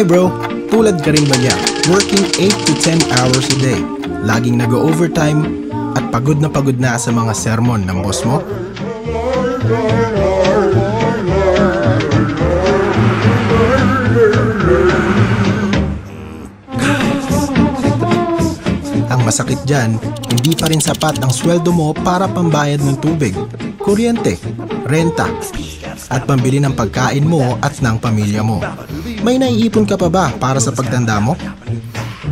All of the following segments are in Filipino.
Hi bro, tulad ka rin ba niya? Working 8 to 10 hours a day, laging nag-overtime at pagod na sa mga sermon ng boss mo? Ang masakit dyan, hindi pa rin sapat ang sweldo mo para pambayad ng tubig, kuryente, renta, at pambili ng pagkain mo at ng pamilya mo. May naiipon ka pa ba para sa pagtanda mo?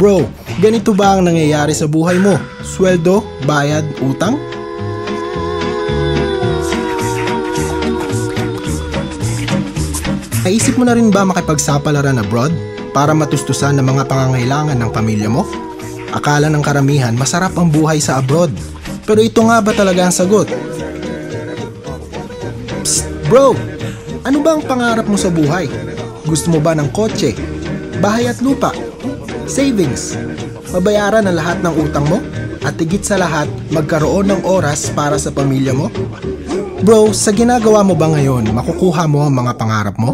Bro, ganito ba ang nangyayari sa buhay mo? Sweldo, bayad, utang? Naisip mo na rin ba makipagsapalaran abroad para matustusan ng mga pangangailangan ng pamilya mo? Akala ng karamihan masarap ang buhay sa abroad. Pero ito nga ba talaga ang sagot? Psst, bro! Ano ba ang pangarap mo sa buhay? Gusto mo ba ng kotse, bahay at lupa, savings, mabayaran ang lahat ng utang mo, at higit sa lahat, magkaroon ng oras para sa pamilya mo? Bro, sa ginagawa mo ba ngayon, makukuha mo ang mga pangarap mo?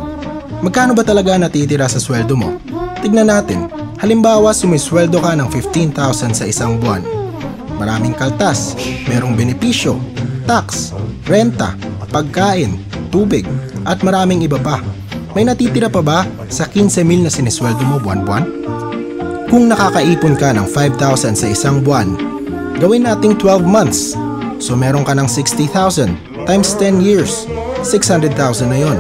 Magkano ba talaga natitira sa sweldo mo? Tignan natin. Halimbawa, sumisweldo ka ng 15,000 sa isang buwan. Maraming kaltas, merong benepisyo, tax, renta, pagkain, tubig, at maraming iba pa. May natitira pa ba sa 15,000 na sinisweldo mo buwan-buwan? Kung nakakaipon ka ng 5,000 sa isang buwan, gawin nating 12 months. So meron ka ng 60,000 times 10 years, 600,000 na yon.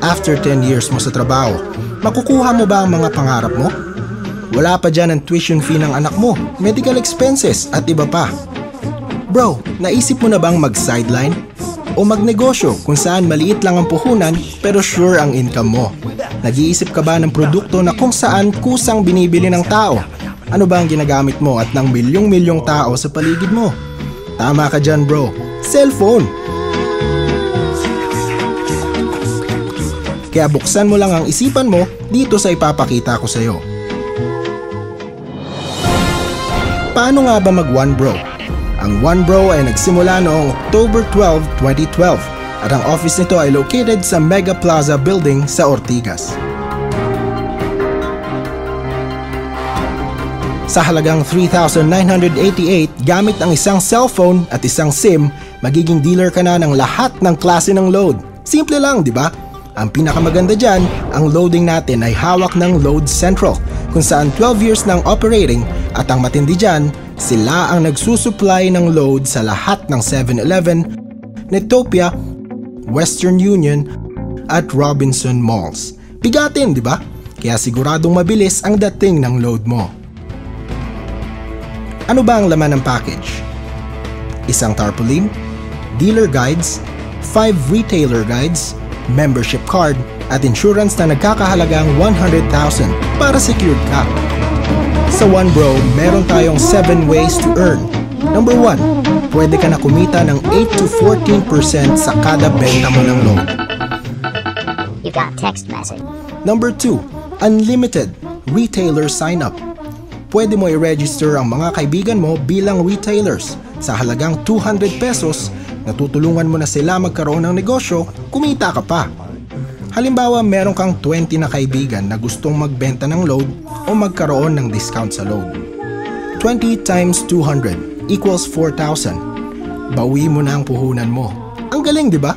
After 10 years mo sa trabaho, makukuha mo ba ang mga pangarap mo? Wala pa dyan ang tuition fee ng anak mo, medical expenses at iba pa. Bro, naisip mo na bang mag-sideline? O magnegosyo kung saan maliit lang ang puhunan pero sure ang income mo? Nag-iisip ka ba ng produkto na kung saan kusang binibili ng tao? Ano ba ang ginagamit mo at ng milyong-milyong tao sa paligid mo? Tama ka dyan bro, cellphone! Kaya buksan mo lang ang isipan mo dito sa ipapakita ko sa'yo. Paano nga ba mag-One Bro? Ang One Bro ay nagsimula noong October 12, 2012 at ang office nito ay located sa Mega Plaza Building sa Ortigas. Sa halagang 3,988 gamit ang isang cellphone at isang SIM, magiging dealer ka na ng lahat ng klase ng load. Simple lang, di ba? Ang pinakamaganda dyan, ang loading natin ay hawak ng Load Central kung saan 12 years ng operating at ang matindi dyan, sila ang nagsusupply ng load sa lahat ng 7-Eleven, Netopia, Western Union at Robinson Malls. Bigatin, di ba? Kaya siguradong mabilis ang dating ng load mo. Ano ba ang laman ng package? Isang tarpaulin, dealer guides, 5 retailer guides, membership card, at insurance na nagkakahalagang 100,000 para secured ka. Sa One Bro, meron tayong 7 ways to earn. Number 1, pwede ka na kumita ng 8 to 14% sa kada benta mo ng load. You got text message. Number 2, unlimited retailer sign-up. Pwede mo i-register ang mga kaibigan mo bilang retailers. Sa halagang 200 pesos, natutulungan mo na sila magkaroon ng negosyo, kumita ka pa. Halimbawa, meron kang 20 na kaibigan na gustong magbenta ng load o magkaroon ng discount sa load. 20 times 200 equals 4,000. Bawi mo na ang puhunan mo. Ang galing, di ba?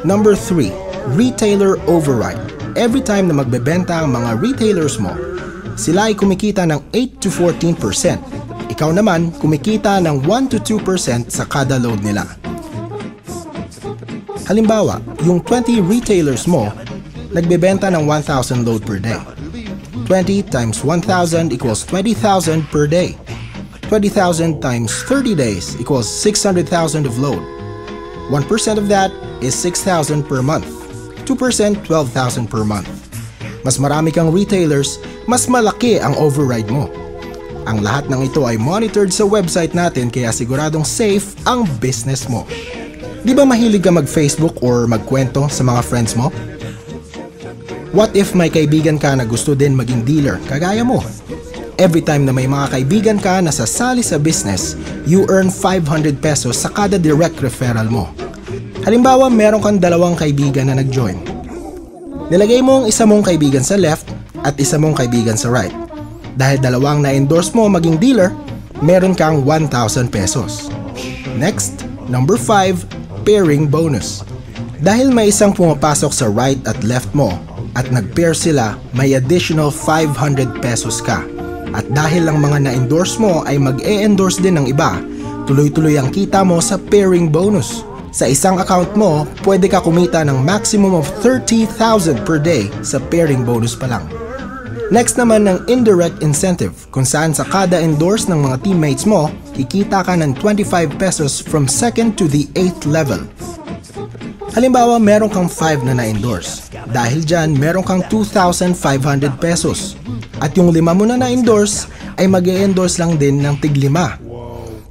Number 3, retailer override. Every time na magbebenta ang mga retailers mo, sila ay kumikita ng 8 to 14%. Ikaw naman, kumikita ng 1 to 2% sa kada load nila. Halimbawa, yung 20 retailers mo, nagbebenta ng 1,000 load per day. 20 times 1,000 equals 20,000 per day. 20,000 times 30 days equals 600,000 of load. 1% of that is 6,000 per month. 2% 12,000 per month. Mas marami kang retailers, mas malaki ang override mo. Ang lahat ng ito ay monitored sa website natin kaya siguradong safe ang business mo. Di ba mahilig ka mag-Facebook or magkwento sa mga friends mo? What if may kaibigan ka na gusto din maging dealer, kagaya mo? Every time na may mga kaibigan ka na sasali sa business, you earn 500 pesos sa kada direct referral mo. Halimbawa, meron kang 2 kaibigan na nag-join. Nilagay mo ang isa mong kaibigan sa left at isa mong kaibigan sa right. Dahil dalawang na-endorse mo maging dealer, meron kang 1,000 pesos. Next, number 5, pairing bonus. Dahil may isang pumapasok sa right at left mo at nag-pair sila, may additional 500 pesos ka. At dahil ang mga na-endorse mo ay mag-e-endorse din ng iba, tuloy-tuloy ang kita mo sa pairing bonus. Sa isang account mo, pwede ka kumita ng maximum of 30,000 per day sa pairing bonus pa lang. Next naman ng indirect incentive, kung saan sa kada endorse ng mga teammates mo, kikita ka ng 25 pesos from 2nd to the 8th level. Halimbawa, meron kang 5 na na-endorse. Dahil dyan, meron kang 2,500 pesos. At yung 5 mo na na-endorse, ay mag-e-endorse lang din ng tig-5.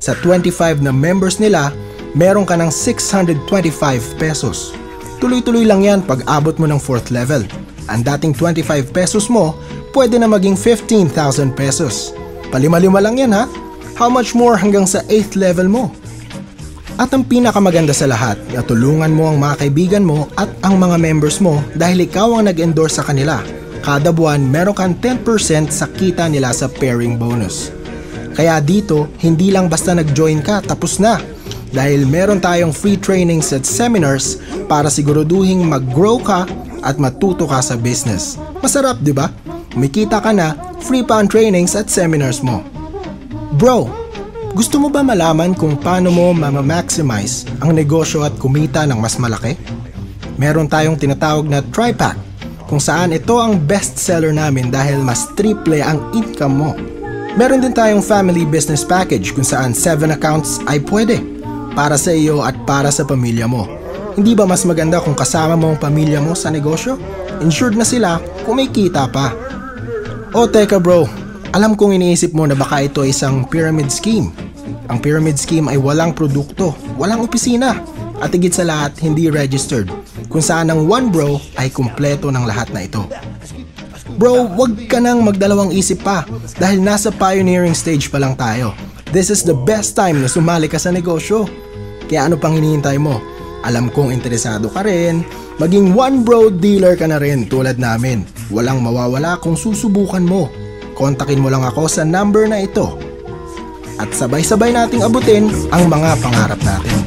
Sa 25 na members nila, meron ka ng 625 pesos. Tuloy-tuloy lang yan pag abot mo ng 4th level. Ang dating 25 pesos mo, pwede na maging 15,000 pesos. Palima-lima lang yan ha? How much more hanggang sa 8th level mo? At ang pinakamaganda sa lahat, natulungan mo ang mga kaibigan mo at ang mga members mo dahil ikaw ang nag-endorse sa kanila. Kada buwan, meron kang 10% sa kita nila sa pairing bonus. Kaya dito, hindi lang basta nag-join ka, tapos na. Dahil meron tayong free trainings at seminars para siguraduhin mag-grow ka at matuto ka sa business. Masarap, di ba? Kumikita ka na, free pa ang trainings at seminars mo. Bro, gusto mo ba malaman kung paano mo ma-maximize ang negosyo at kumita ng mas malaki? Meron tayong tinatawag na TriPack, kung saan ito ang best seller namin dahil mas triple ang income mo. Meron din tayong family business package kung saan 7 accounts ay pwede para sa iyo at para sa pamilya mo. Hindi ba mas maganda kung kasama mo ang pamilya mo sa negosyo? Insured na sila, kumikita pa. O teka bro, alam kong iniisip mo na baka ito ay isang pyramid scheme. Ang pyramid scheme ay walang produkto, walang opisina, at higit sa lahat hindi registered, kung saan ang one bro ay kumpleto ng lahat na ito. Bro, wag ka nang magdalawang isip pa dahil nasa pioneering stage pa lang tayo. This is the best time na sumali ka sa negosyo. Kaya ano pang hinihintay mo? Alam kong interesado ka rin, maging one bro dealer ka na rin tulad namin. Walang mawawala kung susubukan mo. Kontakin mo lang ako sa number na ito. At sabay-sabay nating abutin ang mga pangarap natin.